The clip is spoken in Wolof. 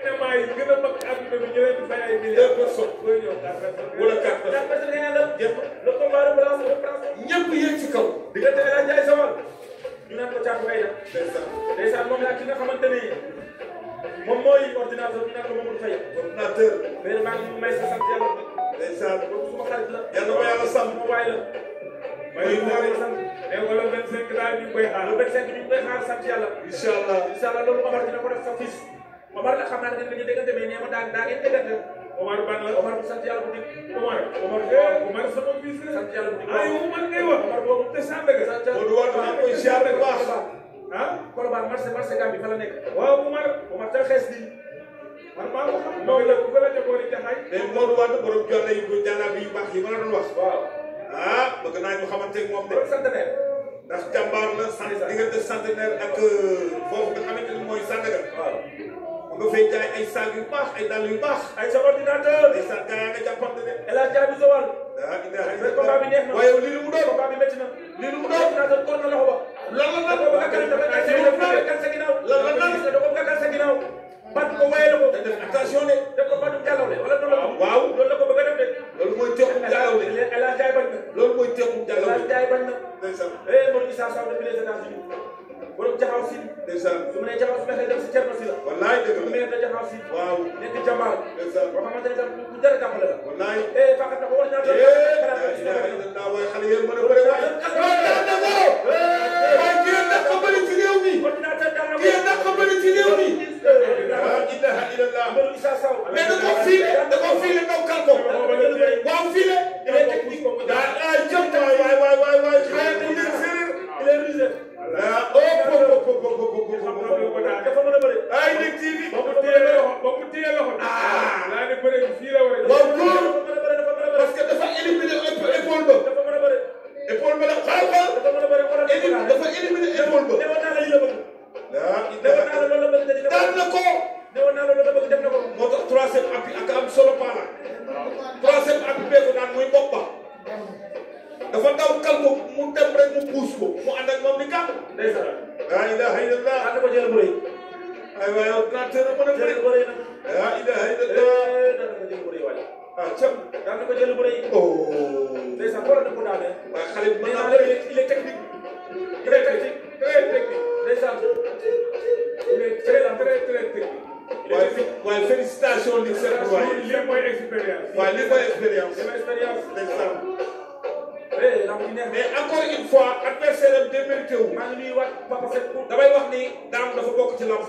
événement yi gën a mag àdduna bi ñu leen di fay ay milliards. 2 personnes booy ñëw 4 personnes. wala 4 personnes 4 personnes ngeen la jëpp le combat de balance ñëpp yéeg ci kaw. diggante El Hadj Ndiaye Sawal ñu naan ko Thiatou Faye la. ndeysaan moom laa ki nga xamante ni moom mooy ordinateur bi naan ko Mamadou Faye. ordinateur. mais maa ngi may sa sant yàlla. ndeysaan boobu suma xarit la. yàlla ko yàlla sàmm ma waay la. may sant mais wala 25 daal ñu ngi koy xaar. le 25 ñu ngi koy xaar sant yàlla. incha allah loolu Omar dina ko def sa fils. Omar nag xam naa ne dañu déggante mais nee ma daa ngeen déggante. Omar ban la Omar bu sant yàlla bu dikk. Omar sama fils la. sant yàlla bu dikk waaw Omar ngay wax. Omar boobu te Sandaga. sant yàlla bu dikk waaw koy ziar bu baax. ah Colobane marché Gambie fa la nekk. waaw Omar te xees di. man maa ko xam. non la bu la jëkkoon di jaxaay. mais Modou Wade borom jolle yu jàllabi yu baax yi ma la doon wax. waaw ah bëgg naa ñu xamante ak moom de. centenaire. ndax jàmbaar la sant diggante centenaire ak foofu nga xamante ni mooy Sandaga. waaw nga fay jaay ay saag yu baax ay dàll yu baax. ay sa ordinateur. ay sa gaa yaa nga jàppante ne. El Hadj Ndiaye bu Sowal. combat bi neex na. waaye lii lu mu doon. combat bi métti na. lii lu mu doon. ordinateur kor na loxo ba. lan la lan la kan sa ginnaaw. lan la nan da ko gàkkal sa ginnaaw. bat ko waye la ko. attention de. def ko batu jàllaw de wala loolu la. waaw loolu la ko bëgg a def de. loolu mooy teexum jàllaw de. El Hadj Ndiaye bañ na. loolu mooy teexum jàllaw de. El Hadj Ndiaye bañ na. ndeysaan. Modou Issa Sow depuis les États-Unis. borom jaxaw si. ndeysaan. su ma nee jaxaw su ma xëy dem si Thierno si la. wallaay dëgg la mais da jaxaw si. waaw nekk jàmbaar. ndeysaan boo xamante ne tam bu jar a jàppale la. wallaay. fàqat na ko war naa doon. waaye xale yéen mën a bëre waaye. waaye kii yéen naka bëri ci réew mi. kii yéen naka bëri ci réew mi. ilaha illallah. mais da koo fiile ndaw kal ko. waaw fiile. ay jëm waay. xale bu nekk séeréer. il est rusé. dafa mën a bëri. ay nekk TV. ba mu téye loxo. laa ne bëri fii la war a. waaw góor parce que dafa éliminé épaule ba. dafa mën a bëri. épaule ba la xaaral ko. dafa mën a bëri dafa éliminé épaule ba. newoon naa la yi la bëgg. newoon naa la loolu la bëgg. daan na ko. newoon naa la loolu la bëgg def na ko. moo tax troisième appui ak am solo paala. troisième appui bee ko daan muy bopp ba. dafa daw kal ko mu dem rek mu puus ko mu ànd ak moom di kàpp. ndeysaan. laa ilaha illallah. ànd ko jël bu rëy. aywa yow tracteur mën a bëri. jël bu rëy nag. laa ilaha illallah. daan na ko jël bu rëy waaye. ah cam. daan na ko jël bu rëy. ndeysaan xoolal na ko daanee. waaye xale bi mën naa bëri il est technique. très technique. ndeysaan. il est très technique. waaye félicitations li seen waaye. lii mooy expérience. waaye lii mooy expérience. lii mooy expérience. ndeysaan. mais encore une fois adversaire am démérité wu. maa ngi nuyuwaat Papa Seck damay wax ni daam dafa bokk ci lamb.